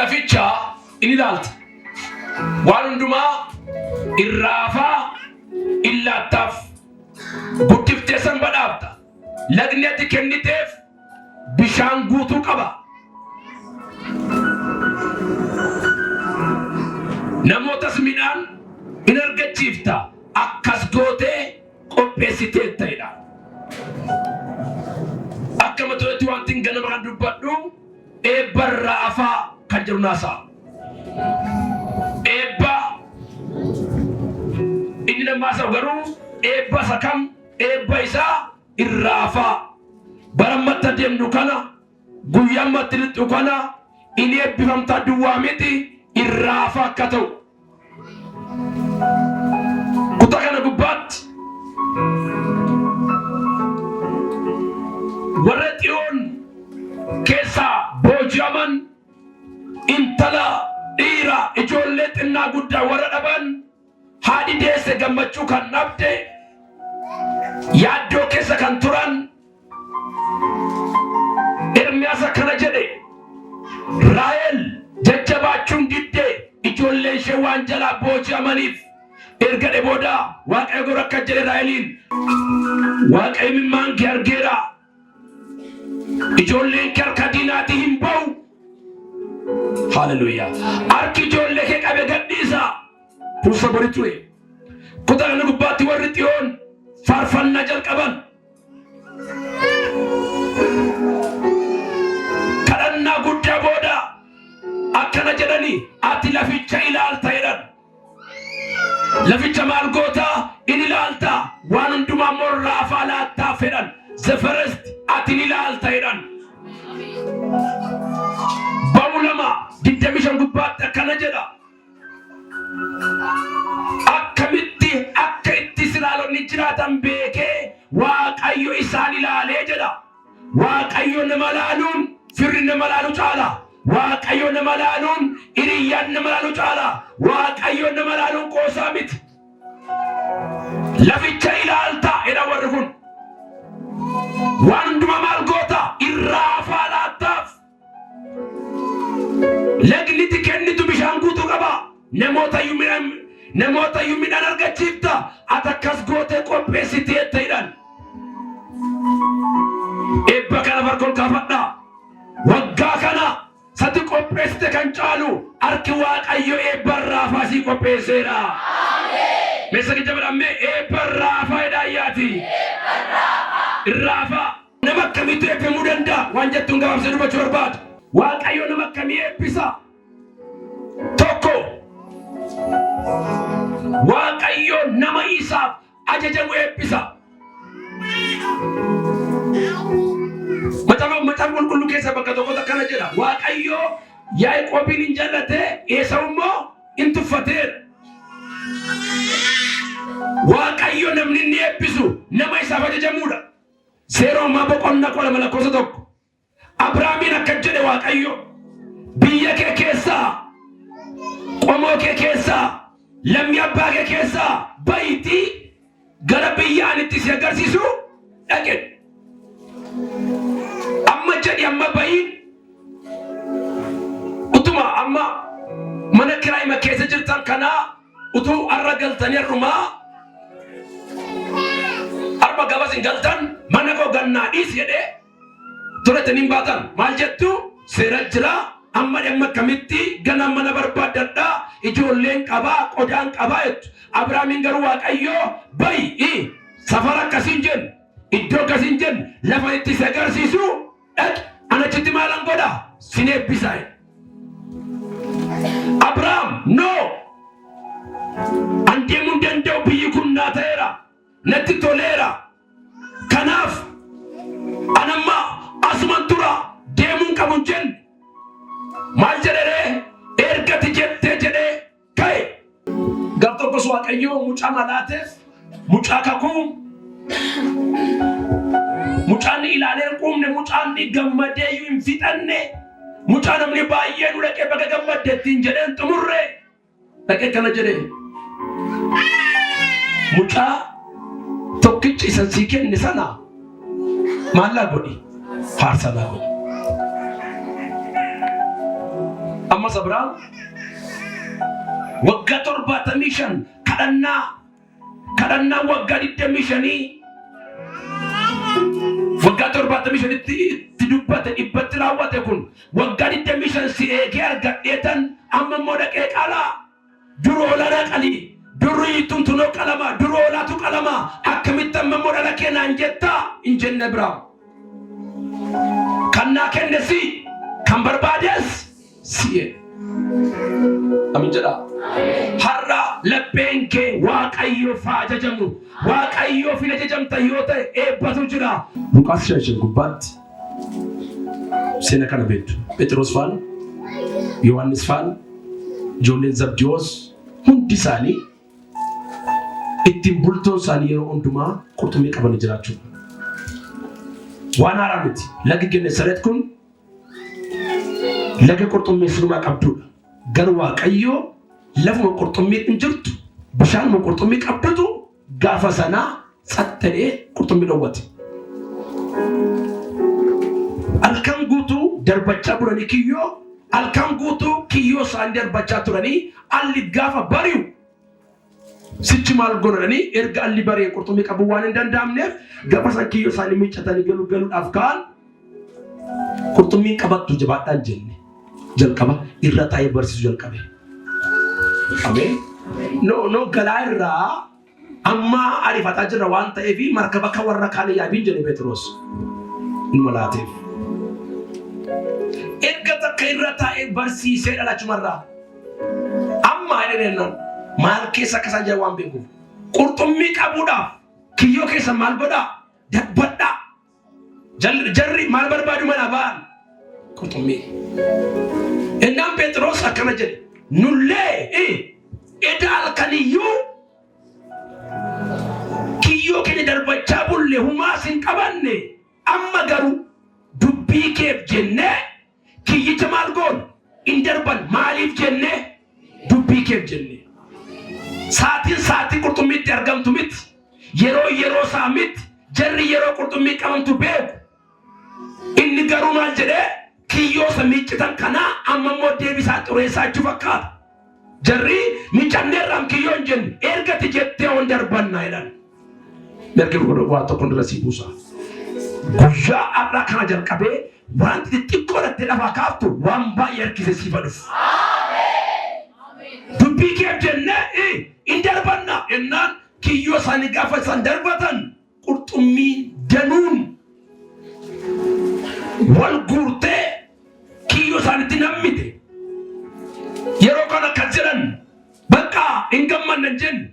laficha inni ilaalta. Waan hundumaa irraafaa illaattaaf guddiftee san badhaafta. Lagni ati kenniteef bishaan guutuu qaba. Namootas midhaan in argachiifta. Akkas gootee qopheessitee ta'edha. Akka matootti wanti ganama kan dubbadhu eebba raafaa kan jiru naasaa. Eebba inni namaasaa garuu eebba isa kam eebba isaa irraafaa. Barammatti adeemnu kana guyyammatti lixxu kana inni eebbifamtaa duwwaa miti irraafaa akka ta'u. Kutaa kana gubbaatti warra Xiyoon keessaa booji'aman intala dhiira ijoollee xinnaa guddaa warra dhaban haadhi deesse gammachuu kan dhabde yaaddoo keessa kan turan Ermiyaas akkana jedhe Raahel jajjabaachuun diddee ijoolleen ishee waan jalaa booji'amaniif erga booda Waaqayyo gora akka jedhe Raaheliin Waaqayyo imimmaan kee argeera. Ijoolleen kee harka diinaatii hin ba'u. Hallelujah. Harki ijoollee kee qabe gadhiisa. Pulsa bori ture. Kutaa kana gubbaatti warri Xiyoon faarfannaa jalqaban. Kadhannaa guddaa booda akkana jedhanii ati laficha ilaalta jedhan. Laficha maal goota in ilaalta waan hundumaa morraa afaa laattaa fedhan. The first ati ilaalta jedhan. Ba'ulama digdamishan gubbaatti akkana jedha. Akkamitti akka itti Israa'eloonni jiraatan beekee Waaqayyo isaan ilaalee jedha. Waaqayyo nama laaluun firri nama laalu caala. Waaqayyo nama laaluun hiriyyaan nama laalu caala. Waaqayyo nama laaluun qoosaa miti. Laficha ilaalta jedha warri kun. Waan hundumaa maal goota irraafaa laattaaf. Lagni ati kennitu bishaan guutuu qaba. Namoota iyyuu midhaan argachiifta. Ati akkas gootee qopheessitee ta'edhaan. Eebba kana farkoon kaafadha. Waggaa kana sati qopheessite kan caalu harki Waaqayyo eebba raafaa sii qopheesseera. Meeshaa jabadhamme eebba raafaa hidhaayyaati. Raafaa nama akkamitti eebbifamuu danda'a waan jettuun gabaabsee dubbachuu barbaadu. Waaqayyo nama akkamii eebbisa? Tokko Waaqayyo nama isaaf ajajamu eebbisa. Macaafa qulqulluu keessa bakka tokkotti akkana jedha. Waaqayyo Yaaqoobiin hin jallate Esaawu immoo hin tuffateera. Waaqayyo namni inni eebbisu nama isaaf ajajamuudha. Seera uumaa boqonnaa 2:1 Abrahaamiin akka jedhe Waaqayyo biyya kee keessaa qomoo kee keessaa lammii abbaa kee keessaa ba'iitii gara biyya ani itti si agarsiisu dhaqe. Amma jedhi amma ba'iin utuma amma mana kiraayima keessa jirtan kanaa utuu arra galtanii arrumaa arba gabas hin galtan mana koo gannaa dhiis jedhee turatanii baatan maal jettu seera jira amma dhimma kamitti gana mana barbaadadhaa ijoolleen qabaa qodaan qabaa jettu. Abrahaamiin garuu Waaqayyo ba'i safara akkasiin jennu iddoo akkasiin jennu lafa itti si agarsiisu dhaqi anachitti maalan godha sin eebbisaa. Abrahaam no an deemuu danda'u biyyi kun naa ta'eera natti toleera kanaaf anamma asuman tura deemuun qabu jennu maal jedhee ergati jettee jedhee ka'e. Gar tokkos Waaqayyo mucaa malaateef mucaa kakuu mucaan ilaalee quumne mucaan gammadee iyyuu hin fixanne mucaa namni baay'een dhaqee bakka gammaddeettiin jedheen xumurre dhaqee kana jedhee mucaa tokkicha isa sii kenne sana maallaa godhi faarsanaa godhi. Amma sabraa waggaa 75 kadhannaa waggaa 25 waggaa 75 itti dubbate dhibbatti raawwate kun waggaa 25 si eegee argadheetan amma immoo dhaqee qalaa duroo lana qalii durri tuntunoo qalama duroo laatu qalama akkamitti amma immoo dhala keenaan jettaa hin jenne biraa kan naa kenne si kan barbaades si'e amin jedha har'a lapheen kee waaqayyoof ajajamu waaqayyoof hin ajajamta yoo ta'e eebbatu jira. Luqaas 5 gubbaatti seena kana beektu Phexros faan Yohaannis faan ijoolleen Zabdiyoos hundi isaanii ittiin bultoon isaanii yeroo hundumaa qurxummii qaban jiraachuu waan haaraa miti. Lagi Gennesaret kun laga qurxummii firmaa qabdudha. Garuu waaqayyoo lafuma qurxummii hin jirtu bishaanuma qurxummii qabdatu gaafa sanaa satta'ee qurxummii dhowwate. Halkan guutuu darbachaa turanii kiyyoo halkan guutuu kiyyoo isaanii darbachaa turanii alli gaafa bari'u sichi maal godhanii erga alli bari'ee qurxummii qabu waan hin danda'amneef gaafa san kiyyoo isaanii miiccatanii galuudhaaf ka'an qurxummii qabattu jabaadhaan jenne jalqaba irra taa'ee barsiisuu jalqabe. Ameen. No galaa irraa amma ariifataa jirra waan ta'eef markaba akka warra kaanii yaabiin jedhe Phexros inuma laateef. Erga takka irra taa'ee barsiisee dhalachumarraa amma jedheennan maal keessa akka isaan jiran waan beekuuf qurxummii qabuudhaaf kiyyoo keessa maal godhaa dabbadhaa jarri maal barbaadu mana ba'an qurxummii. Innaan Phexros akkana jedhe nullee eda halkaniyyuu kiyyoo keenya darbachaa bulle humaas hin qabanne amma garuu dubbii keef jennee kiyyicha maal goon hin darban maaliif jennee dubbii keef jennee saatiin qurxummiitti argamtu miti yeroo isaa miti jarri yeroo qurxummii qabamtu beeku. Inni garuu maal jedhee kiyyoo miiccitan kana amma immoo deebisaa xureessaa jiru fakkaata. Jarri miiccanneerraan kiyyoo hin jenne ergati jettee on darbanna jedhan. Mergi waa tokko irra sii buusa. Guyyaa har'aa kana jalqabee wanti xixiqqoo dhattee lafaa kaaftu waan baay'ee harkise siif dhufu. Dubbii keef jennee hin darbanna jennaan kiyyoo isaanii gaafa isaan darbatan qurxummii danuun wal guurtee kiyyoo isaaniitti nammite. Yeroo kana kan jedhan bakka hin gammanne jenne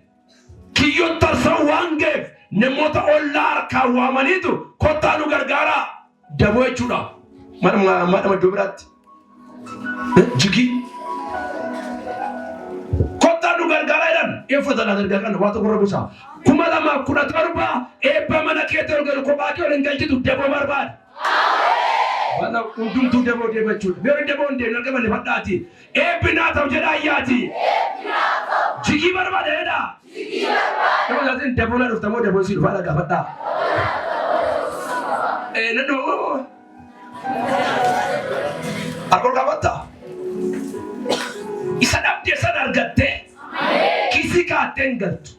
kiyyoo tarsa'u waan ga'eef namoota ollaa harkaa waamaniitu kottaa nu gargaaraa daboo jechuudha. Madama iddoo biraatti jigii kottaa nu gargaaraa jedhan eeffatan gargaaran waa tokko irra buusa. 2017 eebba mana keetti argamu kophaa kee ol hin galchitu daboo barbaada. Wala undumtu daboo deebachuudha. Beeru daboo hin deemne argama lafadhaati. Eebbinaa ta'u jedha ayyaati. Jigii barbaada jedha. Nama jaatin daboo na dhufta moo daboo si dhufa dhagaa fadhaa. Nannoo. Alkool qabatta. Isa dhabdee san argattee. Kisi kaattee hin galtu.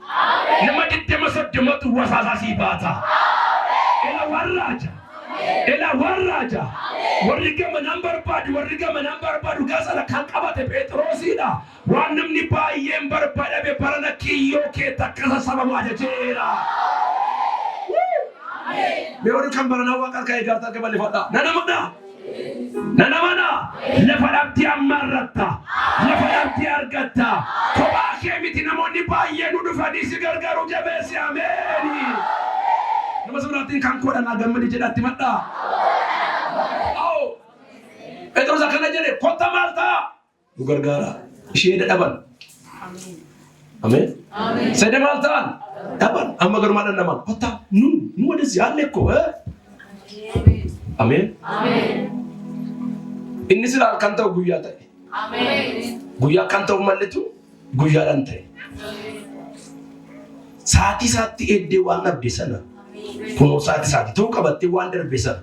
Nama 20 wasaasaa sii baata. Ela warraaja. Warri gama nan barbaadu gaasala kan qabate Phexrosiidha. Waan namni baay'een barbaadabe barana kiyyoo kee takkasa sababu ajajeera. Beeru kan barana waaqaa kan eegartaa akka bal'ifadha. Nana mana lafa dhabdii ammarratta lafa dhabdii argatta kophaa kee miti namoonni baay'een nu dhufanii si gargaaru jabeessi ameeni. Nama sebenarnya kan kodan agama di jedatti madda. Phexros akan aja deh kota Malta. Nu gargara. Ishee dhaban. Amin. Saya Malta. Dhaban amma garmadan nama. Kota nu ወደዚህ አለ እኮ አሜን inni sila kantaw guyyaa ta'e guyyaa kantaw malletu guyyaadhaan ta'e saatii eddee waan dhabde sana kunoo saatii ta'uu qabattee waan darbe sana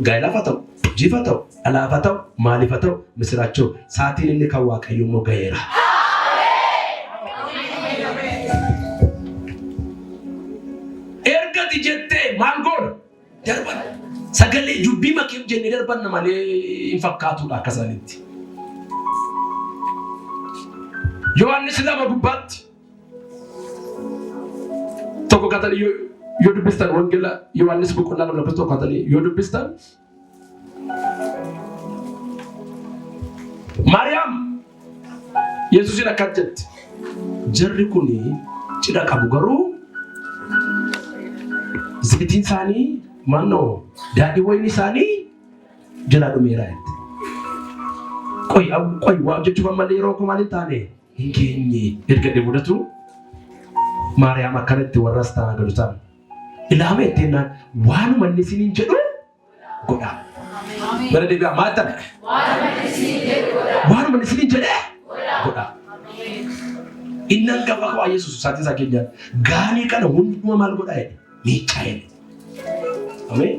gaa'elafa ta'u jifatau alaafatau maalifatau misraachoo saatiin inni kan waaqayyo immoo ga'eera. Ergati jettee maal goona darban sagalee dubbii makiif jennee darban malee hin fakkaatudha akka isaanitti. Yohaannis lama gubbaatti tokko katanii yoo dubbistan wangeela Yohaannis boqonnaa lama tokko katanii yoo dubbistan Maariyaam Yesuusin akkana jetti jarri kuni cidha qabu garuu zayitiin isaanii maannoo daadhii wayinii isaanii jala dhumeera jetti. Qoy waan jechuun malee yeroo kuma maaliin taane hin keenye erga mudatu Maariyaam akkanatti warras ta'an galutaan ilaama etteenaan waanuma inni isiniin jedhu godha. Bara deebi'aa maal ta'e? Waanuma inni isiniin jedhe godha. Innan gaba kawaa Yesuus isaatiin isaa keenyaan gaanii kana hunduma maal godhaa jedhe miichaa jedhe. Ameen.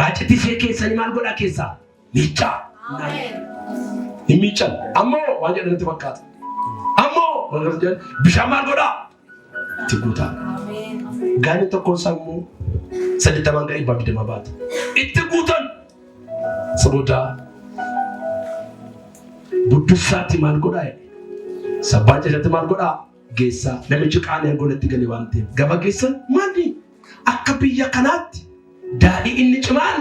Raacitii ishee keessanii maal godhaa keessaa miichaa. Hin miichan ammoo waan jedhanitti fakkaata. Ammoo bishaan maal godhaa itti guutaa. Gaanii tokkoon sammuu 80 ga'ee 20 baata. Itti guutan saboodaa buddusaatti maal godhaa jedhe. Sabbaan jalatti maal godhaa geessaa namichi qaanee godhatti galee waan ta'eef gaba geessan maali akka biyya kanaatti daadhii inni cimaan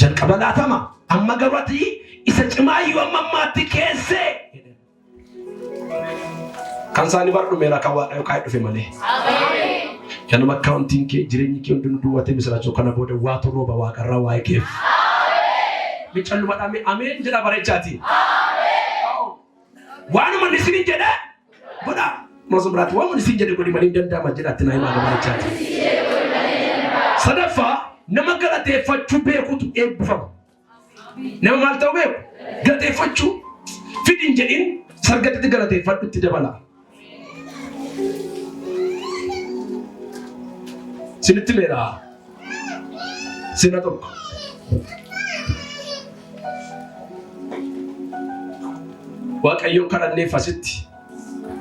jalqaba laatama amma gabatii isa cimaa yoo ammaatti keessee kan isaanii bar dhumeera kan waaqayyo kaa'ee dhufe malee. Kanuma akkaawuntiin kee jireenyi kee hundi duwwatee misiraachuu kana booda waa torooba waaqarraa waa'ee keef. Micallumadhaan ameen jedha bareechaati. Waanuma nisiniin jedhe godha. Noosum biraatti waanuma nisiniin jedhe godhi malee danda'ama jedhatti naa himaa bareechaati. Sadaffaa nama galateeffachuu beekutu eebbifama. Nama maal ta'u beeku galateeffachuu fidin jedhin sargatti galateeffadhu itti dabala. Sinitti meera sina tokko waaqayyoon kadhanneef asitti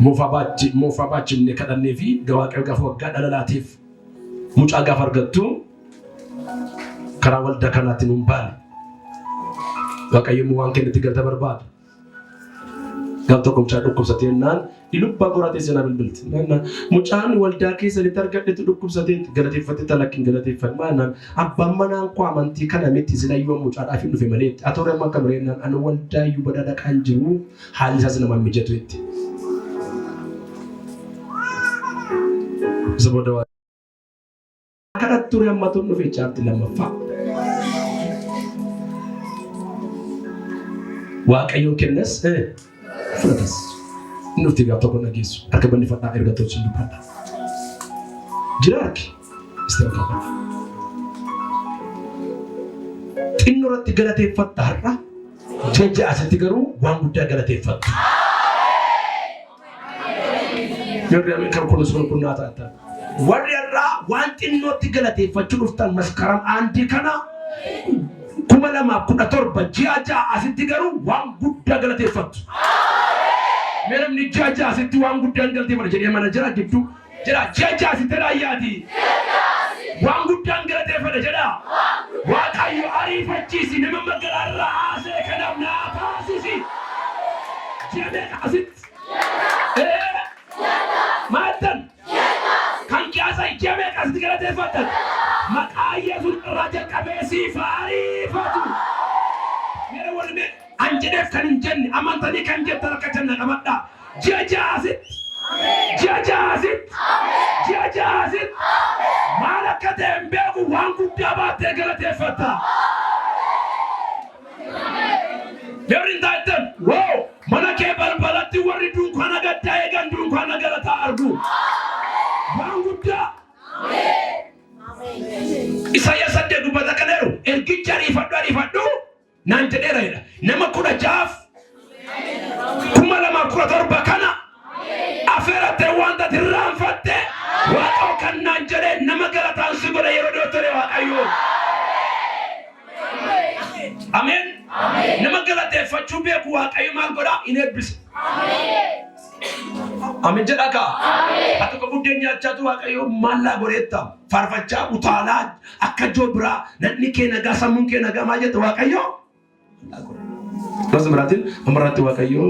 moofaa baachifne kadhannee fi waaqayyo gaafa waggaa dhalalaatiif mucaa gaafa argattu karaa waldaa kanaatti nuun baane waaqayyoon waan kennetti galata barbaada. Gaaf tokko mucaa dhukkubsatee jennaan lubbaa qoratee seenaa bilbilti. Mucaan waldaa keessatti argadhetu dhukkubsatee galateeffatee talakkiin galateeffate maannaan abbaan manaan koo amantii kana miti silayyoo mucaadhaaf hin dhufe malee atoora amma akka bireenaan ani waldaa iyyuu bada dhaqaan jiru haalli isaas nama mijatu itti. Isa booda waa kanatti ture amma tun dhufe chaartii lammaffaa. Waaqayyoon kennas fudhatas. Nufti gaaf tokko nageessu akka bannifadhaa ergattoota sun dubbadha. Jiraarki istira qabadha. Xinno irratti galateeffatta har'a jecha asitti garuu waan guddaa galateeffattu. Yeroo ameen kan kun sun kun naata atta. Warri irraa waan xinnootti galateeffachuu dhuftan maskaram aantii kana 2017 ji'a ja'a asitti garuu waan guddaa galateeffattu. Meram ni jaja asitti waan guddaan galateeffata jedhee mana jira gidduu jira jaja asitti raayyaati. Waan guddaan galateeffata jedha. Waaqayyo ariifachiisi nama magaalaa haasee kanaaf naa taasisi. Jedhee asitti. Maatan kan kiyaasa ijamee asitti galateeffatan maqaa Yesuus irraa jalqabee siif ariifatu. Meera walme anjeef kan hin jenne amantanii kan jettu harka janna qabadha. Jajaasit maal akka ta'e hin beeku waan guddaa baattee galateeffatta. Meerri hin taa'ettan woo mana kee balbalatti warri dunkaana gaddaa eegan dunkaana galataa argu. Waan guddaa. Isaayyaas 8 dubbata kaneeru ergicha ariifadhu naan jedheera jedha. Nama 16 2017 kana afeerate wanta tirraanfatte waaqoo kan naan jedhee nama galataan si godhe yeroo dootore waaqayyoo. Nama galateeffachuu beeku Waaqayyo maal godha? In eebbisa. Amin jedhaka. Ati ko buddeen nyaachatu Waaqayyo maallaa godheetta. Faarfachaa utaalaa akka joobraa namni kee nagaa sammuun kee nagaa maal jette Waaqayyo? Nasa biraatiin amaraatti Waaqayyo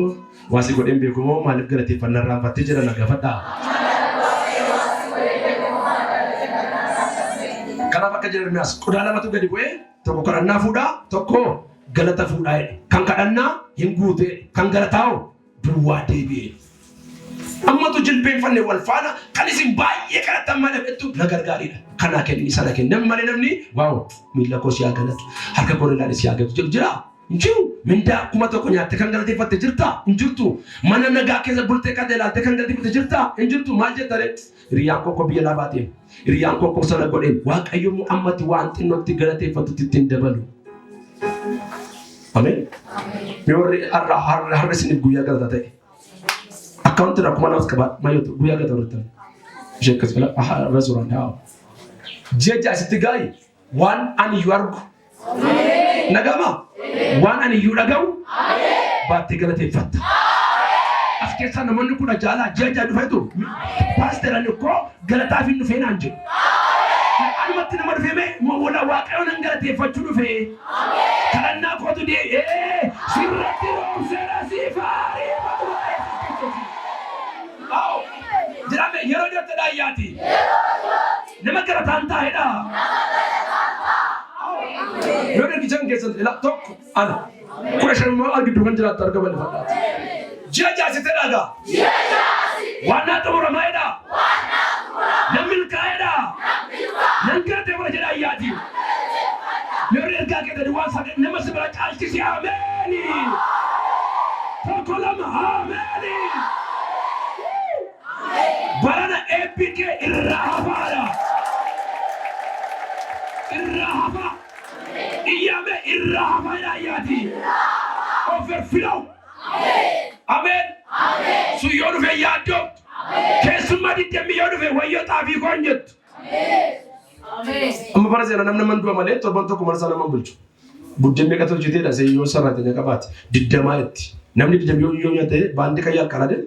waasi godheen beeku moo maaliif galateeffannaa irraanfattee jira na gaafadhaa? Kanaaf akka jedhan Ermiyaas qodaa lamatu gadi bu'ee tokko kadhannaa fuudhaa tokko galata fuudhaa jedhe. Kan kadhannaa hin guute kan galataa'u duwwaa deebi'e. Ammatu jilbeenfanne wal faana kan isin baay'ee kadhattan malee bettu na gargaaridha. Kanaa kenni sana kenni malee namni waaw miila koo si haa galatu harka koo ilaalee si haa galatu jira. Injiru mindaa kuma tokko nyaatte kan galateeffatte jirta injirtu mana nagaa keessa bultee kan ilaalte kan galateeffatte jirta injirtu maal jettare hiriyaan koo biyya laa baatee hiriyaan koo sana godhee Waaqayyo ammatti waan xinnootti galateeffatutti ittiin dabalu. Amen. Miyorri har'a isin guyyaa galata ta'e. Akkaunti rakkuma namas qabaat maayyoota guyyaa galata horatan. Ishee akkas bala resuraan haa. Ji'a jaasitti gaayi waan ani iyyuu argu. Nagama waan ani iyyuu dhaga'u baattee galateeffatta. As keessaa namoonni kun jaalaa ji'a dhufeetu paasteran koo galataaf hin dhufee naan jedhu. Anumatti nama dhufeeme wala Waaqayyoon hin galateeffachuu dhufee. Kadhannaa kootu dee'ee sirratti roobseera siifaarii jedhame yeroo dhiyootti dhaayyaati. Nama galataan taa'edha. Yoo dargichaan keessatti tokko ana kudha shanummaa gidduu kan jiraattu argama lafadhaati. Ji'a jaasitee dhagaa. Waan naa xumuramaa'edha. Nan milkaa'edha. Nan galateeffata jedha ayyaati. Yoo ergaa keessatti waan sadii nama si bira caalchisi ameeni. Tokko lama ameeni. Barana eebbikee irraa hafaadha. Irraa hafa. Iyyame irraa hafaadha ayyaati. Overflow. Amen. Sun yoo dhufe yaaddoomtu. Keessummaa digdamii yoo dhufe wayyoo xaafii koon jettu. Amma bara seera namni manduu malee torban tokko marsaa nama bulchu. Buddeen meeqatu hojjeteedha see yoo sararaatee qabaate digdamaa itti. Namni digdamii yoo nyaate baandii kan yaalqala de.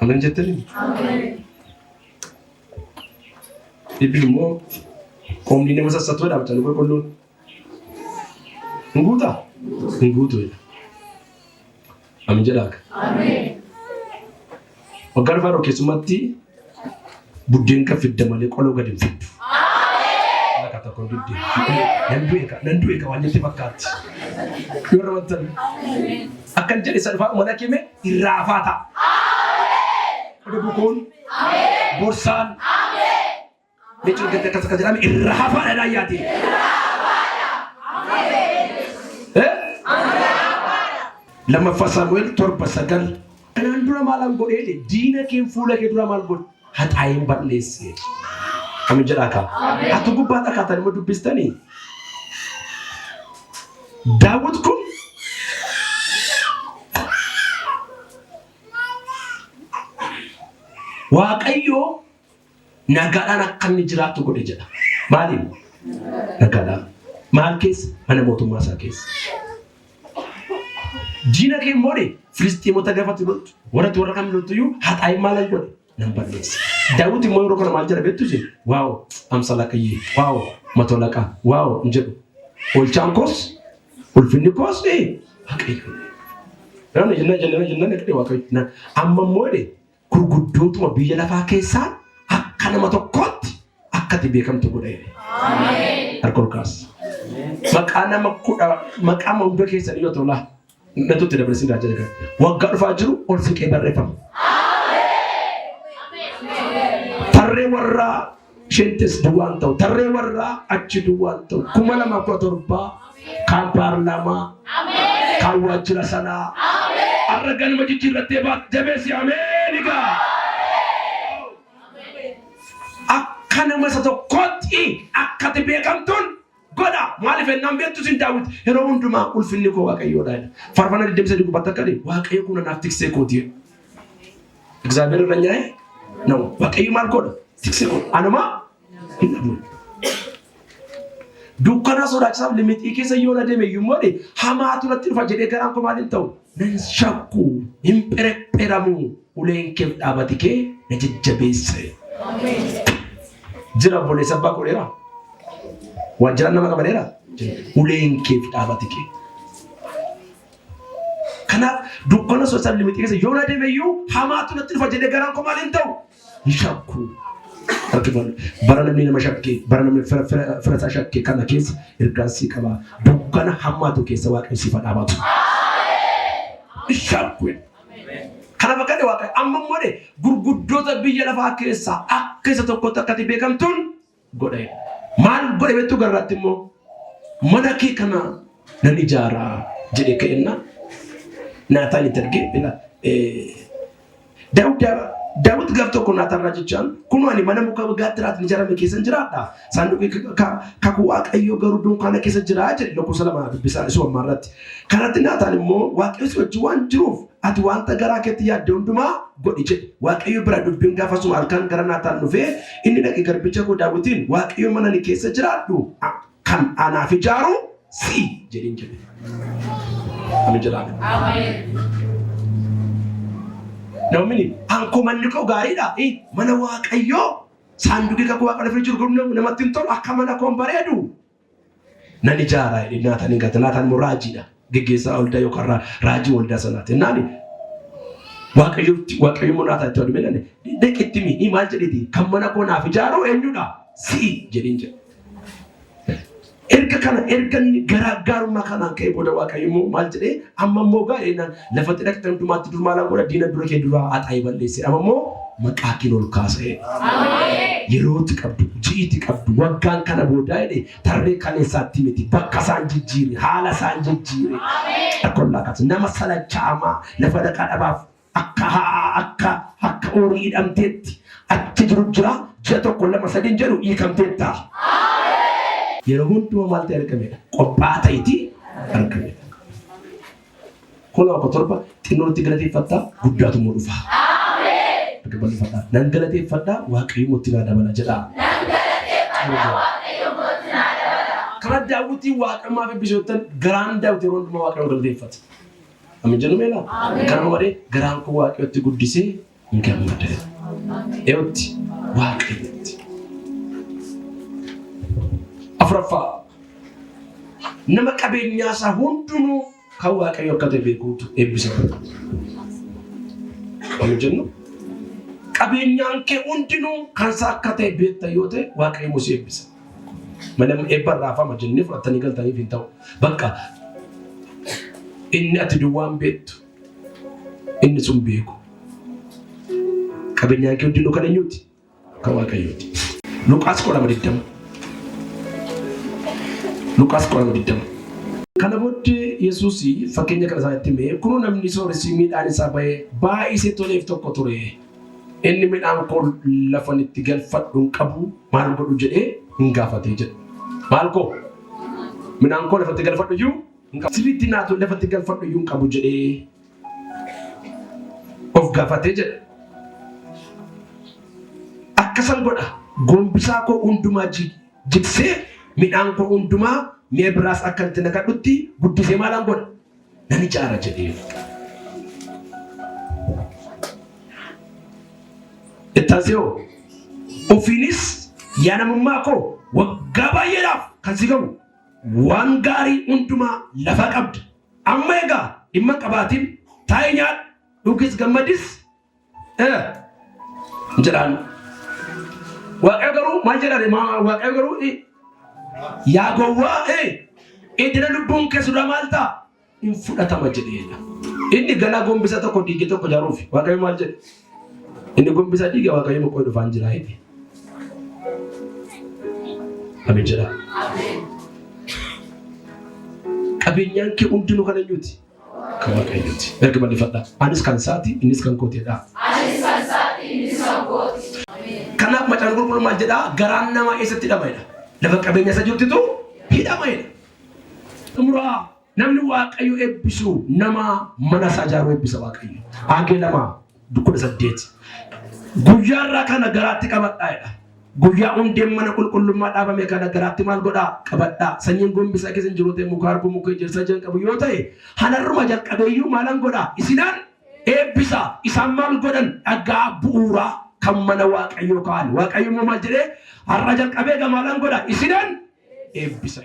Amen jettanii. Ibi immoo koomni nama sassattuu dhaabatan qulqulluun. Nguuta? Nguutu. Amin jedhaa. Amen. Waggaa dhufaa yeroo keessumatti buddeen kan fidda malee qoloo gadi hin fiddu. Akka tokko dudde. Nan du'e waan jettee fakkaatti. Yoo ramantan. Akkan jedhe isa dhufaa mana keeme irraa hafaa ta'a. Oduu bukuun. Borsaan. Jechuun gadi akkas akka jedhame irraa hafaadha dhaayyaati. Lammaffaa Saamu'eel 7:9. Kanaan dura maalaan godhee diina kee fuula kee dura maal godhe haxaayin balleesse. Amin jedhaa kaa. Ati gubbaa dhaqaatan immoo dubbistanii. Daawit kun Waaqayyo nagaadhaan akka inni jiraatu godhe jedha. Maaliin? Nagaadhaan. Maal keessa? Mana mootummaa isaa keessa. Diina kee immoo Filistiimota gaafatu loltu warra kam loltu iyyuu haxaayin maalan godhe nan balleesse. Daawit immoo yeroo kana maal jedha beektu ishee waaw amsa laqayyee waaw matoo laqaa waaw hin jedhu olchaan koos ulfinni koos Waaqayyo. Jennaan eegdee Waaqayyo. Amma immoo gurguddootuma biyya lafaa keessaa akka nama tokkootti akkati beekamtu godhe. Harka ol kaas. Maqaa nama maqaa hunda keessanii yoo ta'u Natutti dabalsin daa jedha. Waggaa dhufaa jiru ol siqee barreeffama. Tarree warraa shentes duwwaan ta'u, tarree warraa achi duwwaan ta'u, 2017 kan paarlaamaa, kan waajjira sanaa, har'a ganama jijjiirrattee baat jabeessi ameenigaa. Akka nama isa tokkootti akkati beekamtuun Goda maaliif ennaan beektu sin Daawit yeroo hundumaa ulfinni koo Waaqayyoodha. Faarfannaa 23 gubbatti akkadhi Waaqayyo kun anaaf tiksee kooti. እግዚአብሔር እረኛዬ ነው። Waaqayyo maal godha? Tiksee kooti. Anuma hin dhabu. dukkana sodaachisaaf limitii keessa yoo na deeme iyyuu immoo hamaatu natti dhufa jedhee garaan koo maaliin ta'u nan shakku hin phereppheramu uleen kee dhaabati kee na jajjabeesse. Jira obboleessa abbaa godheera waan jiran nama qabaneera uleen kee dhaabati kee. Kanaaf dukkana sodaachisaaf limitii keessa yoo na deeme iyyuu hamaatu natti dhufa jedhee garaan koo maaliin ta'u hin shakku. Bara namni nama shakkee bara namni fira shakkee kana keessa ergaansi qaba dukkana hammaatu keessa waaqayyo siif dhaabatu. Shakku. Kana fakkaate waaqayyo amma immoo gurguddoota biyya lafaa keessaa akka isa tokkotti akkati beekamtuun godhe. Maal godhe beektu garraatti immoo mana kee kana nan ijaaraa jedhee ka'enna naataan itti argee Daawit gaaf tokko naataan raajichaan kun ani mana muka gaatiraatti ijaarame keessa jiraadha. Saanduqi kakuu waaqayyoo garuu dunkaana keessa jira jedhe lakkoofsa 2 dubbisaan isu ammaa irratti. Kanatti naataan immoo waaqayyo si wajjin waan jiruuf ati wanta garaa keetti yaadde hundumaa godhi jedhe. Waaqayyo bira dubbiin gaafasuma halkan gara naataan dhufee inni dhaqee garbicha koo Daawitiin waaqayyo mana ni keessa jiraadhu kan anaaf ijaaru si jedhin jedhe. Amin jedhame. Namni anko manni koo gaariidha. Mana waaqayyoo saanduqi kakuu waaqayyoo jiru kun namatti hin tolu akka mana koon bareedu. Nan ijaaraa naataan hin gata naataan immoo raajiidha. Geggeessaa waldaa yookaan raajii waldaa sanaati. Naani waaqayyoo immoo naataan itti walume deeqitti mi maal jedhiti kan mana koo naaf ijaaru eenyudha si jedhin jedhe. Erga kana garaagarummaa kanaan ka'ee booda waaqayyo immoo maal jedhee amma immoo gaa'eenaan lafatti dhaqxee hundumaatti dur maalaan godha diina dura kee duraa haxaa'ee balleesse amma immoo maqaa kee ol kaasee yerootti qabdu ji'iitti qabdu waggaan kana booda jedhee tarree kaleessaatti miti bakka isaan jijjiire haala isaan jijjiire akkollaa kaasa nama salachaamaa lafa dhaqaa dhabaaf akka horii hidhamteetti achi jiru jira ji'a tokko 2-3 jedhu hiikamteetta. Yeroo hundumaa maal ta'e argamedha. Qophaa ta'eeti argamedha. Kun akka torba xinnootti galateeffadhaa guddaatu immoo dhufa. Galateeffadhaa. Nan galateeffadhaa waaqayyo mootti naa dabala jedhaa. Nan galateeffadhaa waaqayyo mootti naa dabala. Kana Daawitiin waaqammaaf eebbisoottan garaan Daawit yeroo hundumaa waaqayyo galateeffata. Amin jennu meela. Kana malee garaan kun waaqayyotti guddisee hin gammade. Eeyotti waaqayyotti. Afraffaa nama qabeenyaa isaa hundinuu kan waaqayyo akka ta'e beekuutu eebbisama. Waan jennu qabeenyaan kee hundinuu kan isaa akka ta'e beekta yoo ta'e waaqayyo musii eebbisa. Mana eebba raafama jennee fudhatanii galtaniif hin ta'u. Bakka inni ati duwwaan beektu inni sun beeku. Qabeenyaan kee hundinuu kan eenyuuti? Kan waaqayyooti. Luqaas 10:20. Luqaas 10:20. Kana booddee Yesuus fakkeenya kana isaatti himee kun namni sooressi midhaan isaa bahee baay'isee toleef tokko ture. Inni midhaan koo lafa itti galfadhu hin qabu maal godhu jedhee hin gaafatee jedha. Maal koo midhaan koo lafa itti galfadhu iyyuu hin qabu. Sirriitti naatoo lafa itti galfadhu iyyuu hin qabu jedhee of gaafatee jedha. Akkasan godha gombisaa koo hundumaa jigsee midhaan koo hundumaa mee biraas akka itti naqadhutti guddisee maalaan godha nan ijaara jedhee. Ittaasee ofiinis yaa namummaa koo waggaa baay'eedhaaf kan si gahu waan gaarii hundumaa lafa qabda. Amma egaa dhimma qabaatiin taa'ee nyaadhu dhugis gammadis jedhaan. Waaqayyo garuu maal jedhani waaqayyo garuu yaa gowwaa edina lubbuun kee sudha maal ta'a hin fudhatama jedheedha. Inni ganaa gombisa tokko diigee tokko jaaruuf waaqayyo maal jedhe inni gombisa diigee waaqayyo moqoo dhufaan jira jedhe. Amin jedha. Qabeenyaan kee hundinuu kan eenyuuti? Kan waaqayyooti. Erga bal'ifadhaa. Anis kan isaati innis kan kootiidha. Anis kan isaati innis kan kooti. Kanaaf macaan gurguru maal jedhaa garaan namaa eessatti hidhamayedha. Lafa qabeenya isa jirtitu hidhamayedha. Xumuraa namni waaqayyo eebbisu nama mana isaa ijaaruu eebbisa waaqayyo. Hagee 2:18. Guyyaarraa kana garaatti qabadhaa'edha. guyyaa hundeen mana qulqullummaa dhaabame kana garaatti maal godhaa qabadhaa sanyiin gombisa keessa jiru ta'e muka harbuu muka ejersa jalqabu yoo ta'e hanarruma jalqabeeyyuu maalan godhaa isinaan eebbisa isaan maal godhan dhagaa bu'uuraa kan mana waaqayyoo ka'an waaqayyo immoo maal jedhee har'a jalqabee gamaalan godhaa isinaan eebbisa.